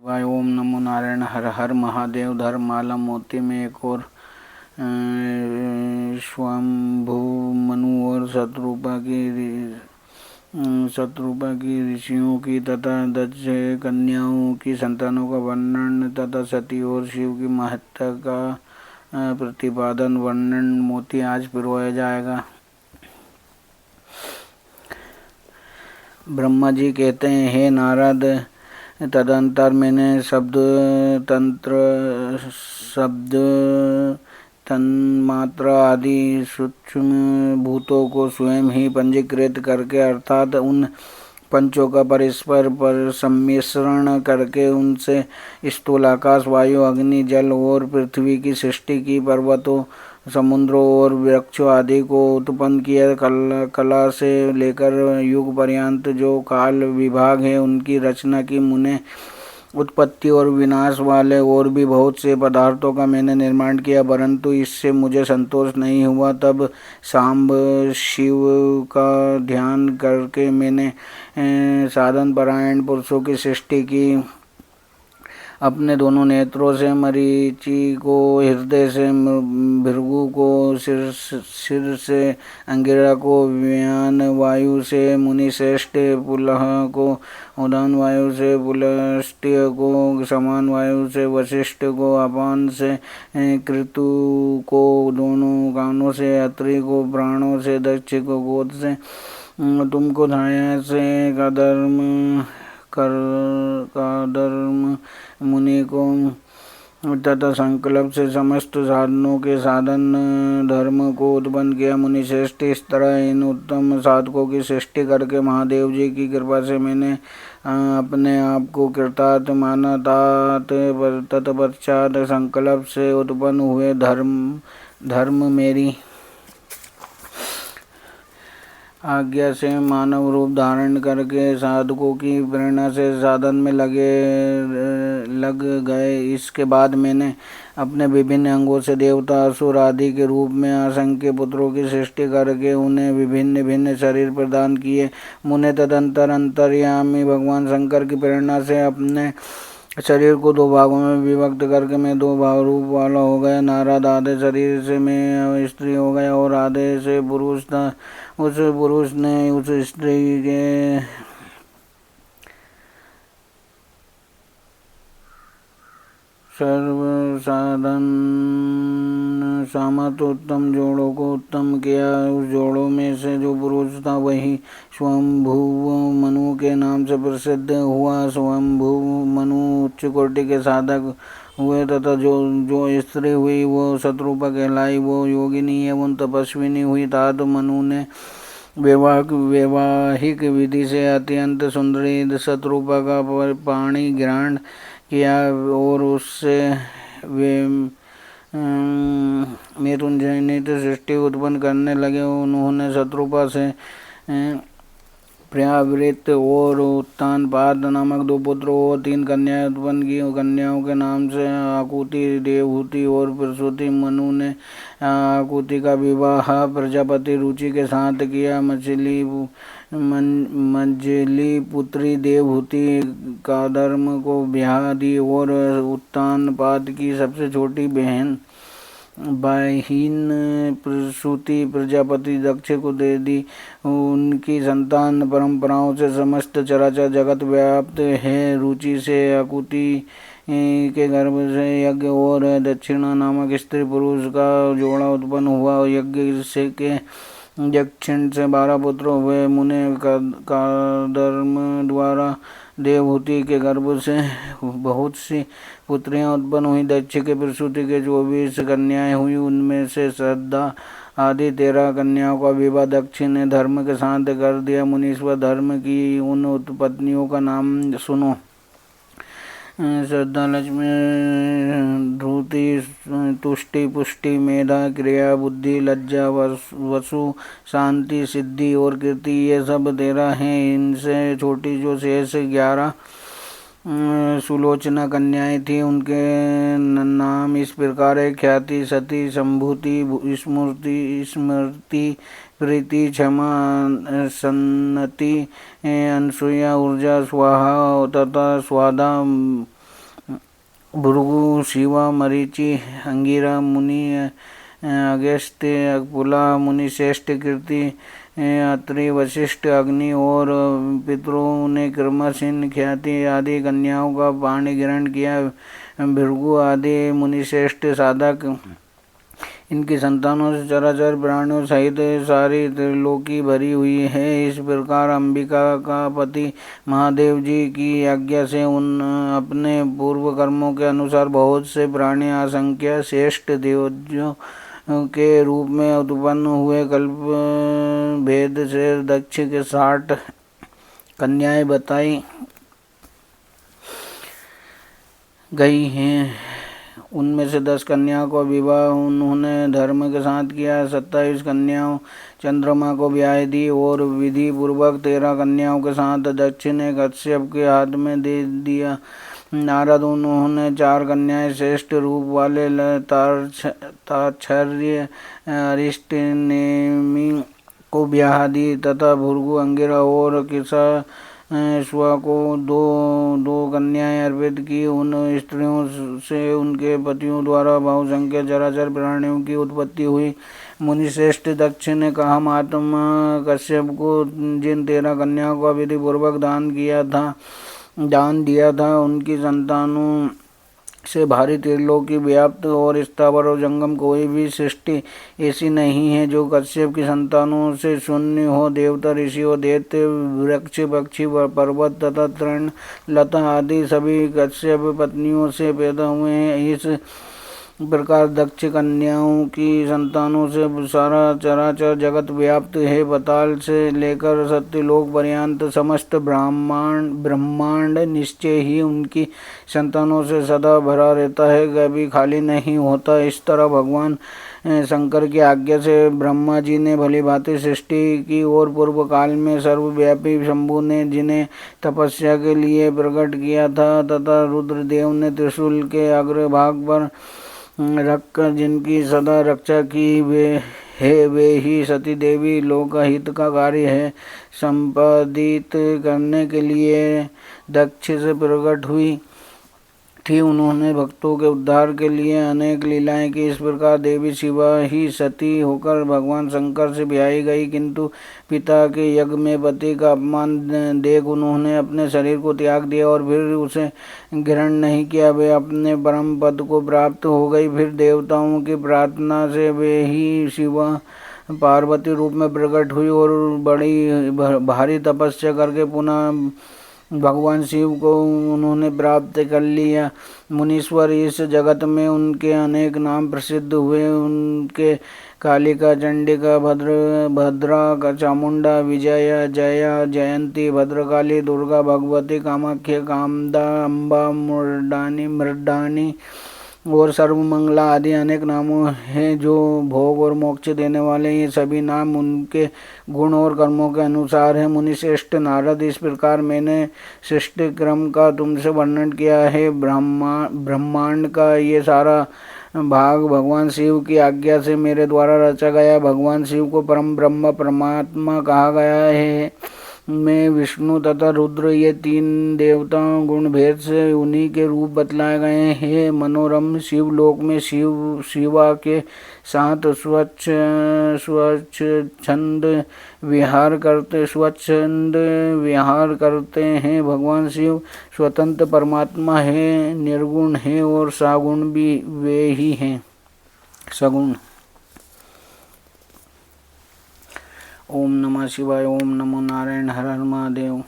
वाय ओम नमो नारायण। हर हर महादेव। धर्ममाला मोती में एक और स्वयंभू मनु और शत्रुपा की ऋषियों की तथा दक्ष कन्याओं की संतानों का वर्णन तथा सती और शिव की महत्ता का प्रतिपादन वर्णन मोती आज पिरोया जाएगा। ब्रह्मा जी कहते हैं, हे नारद, तदंतर मैंने शब्द तन्मात्रा आदि सूक्ष्म भूतों को स्वयं ही पंजीकृत करके अर्थात उन पंचों का परस्पर पर सम्मिश्रण करके उनसे स्थूल आकाश, वायु, अग्नि, जल और पृथ्वी की सृष्टि की। पर्वतों, समुद्रों और वृक्षों आदि को उत्पन्न किया। कला से लेकर युग पर्यंत जो काल विभाग है उनकी रचना की। मुने उत्पत्ति और विनाश वाले और भी बहुत से पदार्थों का मैंने निर्माण किया, परंतु इससे मुझे संतोष नहीं हुआ। तब सांब शिव का ध्यान करके मैंने साधन परायण पुरुषों की सृष्टि की। अपने दोनों नेत्रों से मरीचि को, हृदय से भृगु को, सिर से अंगिरा को, व्यान वायु से मुनिश्रेष्ठ पुलह को, उदान वायु से पुलस्त्य को, समान वायु से वशिष्ठ को, अपान से कृतु को, दोनों कानों से अत्रि को, प्राणों से दक्ष को, गोद से तुमको, धाया से कादर्म मुनि को तथा संकल्प से समस्त साधनों के साधन धर्म को उत्पन्न किया। मुनि श्रेष्ठ, इस तरह इन उत्तम साधकों की सृष्टि करके महादेव जी की कृपा से मैंने अपने आप को कृतार्थ माना। तत्पश्चात संकल्प से उत्पन्न हुए धर्म मेरी आज्ञा से मानव रूप धारण करके साधकों की प्रेरणा से साधन में लग गए। इसके बाद मैंने अपने विभिन्न अंगों से देवता, असुर आदि के रूप में असंख्य पुत्रों की सृष्टि करके उन्हें विभिन्न भिन्न शरीर प्रदान किए। मुने तदंतर अंतर्यामी भगवान शंकर की प्रेरणा से अपने शरीर को दो भागों में विभक्त करके मैं दो भाव रूप वाला हो गया। नारद आधे शरीर से मैं स्त्री हो गया और आधे से पुरुष था। उस पुरुष ने उस स्त्री के सर्व साधन सामर्थ उत्तम जोड़ों को उत्तम किया। उस जोड़ों में से जो पुरुष था वही स्वयंभुव मनु के नाम से प्रसिद्ध हुआ। स्वयंभुव मनु उच्च कोटि के साधक हुए तथा जो स्त्री हुई वो शत्रुपा कहलाई। वो योगिनी एवं तपस्विनी हुई। तात मनु ने वैवाहिक विधि से अत्यंत सुंदरी शत्रुपा का पाणी ग्रहण किया और उससे वे मृत्युंजयनित सृष्टि उत्पन्न करने लगे। उन्होंने शत्रुपा से प्रियावृत और उत्तानपाद नामक दो पुत्रों और तीन कन्याएं उत्पन्न की। कन्याओं के नाम से आकुति, देवहूति और प्रसूति। मनु ने आकुति का विवाह प्रजापति रुचि के साथ किया। मंजली पुत्री देवहूति कादर्म को ब्याह दी और उत्तानपाद की सबसे छोटी बहन प्रसूति प्रजापति दक्ष को दे दी। उनकी संतान परंपराओं से समस्त चराचर जगत व्याप्त है। रुचि से आकुति के गर्भ से यज्ञ और दक्षिणा नामक स्त्री पुरुष का जोड़ा उत्पन्न हुआ। यज्ञ से के दक्षिण से 12 पुत्र हुए। मुने कादर्म द्वारा देवहूति के गर्भ से बहुत सी पुत्रियां उत्पन्न हुई। दक्ष के प्रसूति के 24 कन्याएं हुई। उनमें से श्रद्धा आदि 13 कन्याओं का विवाह दक्ष ने धर्म के साथ कर दिया। मुनीश्वर, धर्म की उन उत्पत्तियों का नाम सुनो। श्रद्धा, लक्ष्मी, धृति, तुष्टि, पुष्टि, मेधा, क्रिया, बुद्धि, लज्जा, वसु, शांति, सिद्धि और कीर्ति, ये सब 13 हैं। इनसे छोटी जो शेष 11 सुलोचना कन्याएं थी उनके नाम इस प्रकार है: ख्याति, सती, संभूति, स्मृति, प्रीति, क्षमा, सन्नति, अनसूया, ऊर्जा, स्वाहा तथा स्वादा, भृगु, शिवा, मरीचि, अंगिरा मुनि, अगस्त्य, पुला मुनि श्रेष्ठ, कीर्ति, अत्रि, वशिष्ठ, अग्नि और पितरों ने क्रमशः ख्याति आदि कन्याओं का पाणी ग्रहण किया। भृगु आदि मुनिश्रेष्ठ साधक इनकी संतानों से चराचर प्राणियों सहित सारी त्रिलोकी भरी हुई है। इस प्रकार अंबिका का पति महादेव जी की आज्ञा से उन अपने पूर्व कर्मों के अनुसार बहुत से प्राणी असंख्य श्रेष्ठ देवों के रूप में उत्पन्न हुए। कल्प भेद से दक्ष के 60 कन्याएं बताई गई हैं। उनमें से 10 कन्याओं का विवाह उन्होंने धर्म के साथ किया। 27 कन्याओं चंद्रमा को ब्याह दी और विधि पूर्वक 13 कन्याओं के साथ दक्ष ने कश्यप के हाथ में दे दिया। नारद उन्होंने 4 कन्याएं श्रेष्ठ रूप वाले तार्क्ष्य अरिष्टनेमि को ब्याह दी तथा भृगु, अंगिरा और किसा स्वा को दो कन्याएं अर्पित की। उन स्त्रियों से उनके पतियों द्वारा बहुसंख्य चराचर प्राणियों की उत्पत्ति हुई। मुनिश्रेष्ठ दक्ष ने कहा, महात्मा कश्यप को जिन 13 कन्याओं का विधि पूर्वक दान दिया था उनकी संतानों से भारी त्रिलोकी व्याप्त और स्थावर और जंगम कोई भी सृष्टि ऐसी नहीं है जो कश्यप की संतानों से शून्य हो। देवता, ऋषि और दैत्य, वृक्ष, पक्षी, पर्वत तथा तृण लता आदि सभी कश्यप पत्नियों से पैदा हुए हैं। इस प्रकार दक्ष कन्याओं की संतानों से सारा चराचर जगत व्याप्त है। पाताल से लेकर सत्यलोक पर्यंत समस्त ब्रह्मांड निश्चय ही उनकी संतानों से सदा भरा रहता है, कभी खाली नहीं होता। इस तरह भगवान शंकर की आज्ञा से ब्रह्मा जी ने भली भांति सृष्टि की और पूर्व काल में सर्वव्यापी शंभु ने जिन्हें तपस्या के लिए प्रकट किया था तथा रुद्रदेव ने त्रिशूल के अग्रभाग पर रखकर जिनकी सदा रक्षा की वे ही सती देवी लोकहित का कार्य है संपादित करने के लिए दक्ष से प्रकट हुई थी। उन्होंने भक्तों के उद्धार के लिए अनेक लीलाएं की। इस प्रकार देवी शिवा ही सती होकर भगवान शंकर से ब्याही गई, किंतु पिता के यज्ञ में पति का अपमान देख उन्होंने अपने शरीर को त्याग दिया और फिर उसे ग्रहण नहीं किया। वे अपने परम पद को प्राप्त हो गई। फिर देवताओं की प्रार्थना से वे ही शिवा पार्वती रूप में प्रकट हुई और बड़ी भारी तपस्या करके पुनः भगवान शिव को उन्होंने प्राप्त कर लिया। मुनीश्वर इस जगत में उनके अनेक नाम प्रसिद्ध हुए। उनके कालिका, चंडिका, भद्रा, चामुंडा, विजया, जया, जयंती, भद्रकाली, दुर्गा, भगवती, कामाख्या, कामदा, अम्बा, मृडानी और सर्वमंगला आदि अनेक नामों हैं जो भोग और मोक्ष देने वाले। ये सभी नाम उनके गुण और कर्मों के अनुसार हैं। मुनिश्रेष्ठ नारद, इस प्रकार मैंने सृष्टि क्रम का तुमसे वर्णन किया है। ब्रह्मांड का ये सारा भाग भगवान शिव की आज्ञा से मेरे द्वारा रचा गया। भगवान शिव को परम ब्रह्म परमात्मा कहा गया है। में विष्णु तथा रुद्र ये 3 देवता गुण भेद से उन्हीं के रूप बतलाए गए हैं। मनोरम शिवलोक में शिवा के साथ स्वच्छंद विहार करते हैं। भगवान शिव स्वतंत्र परमात्मा है, निर्गुण है और सगुण भी वे ही हैं। सगुण। ओम नमः शिवाय। ओम नमो नारायण। हर हर महादेव।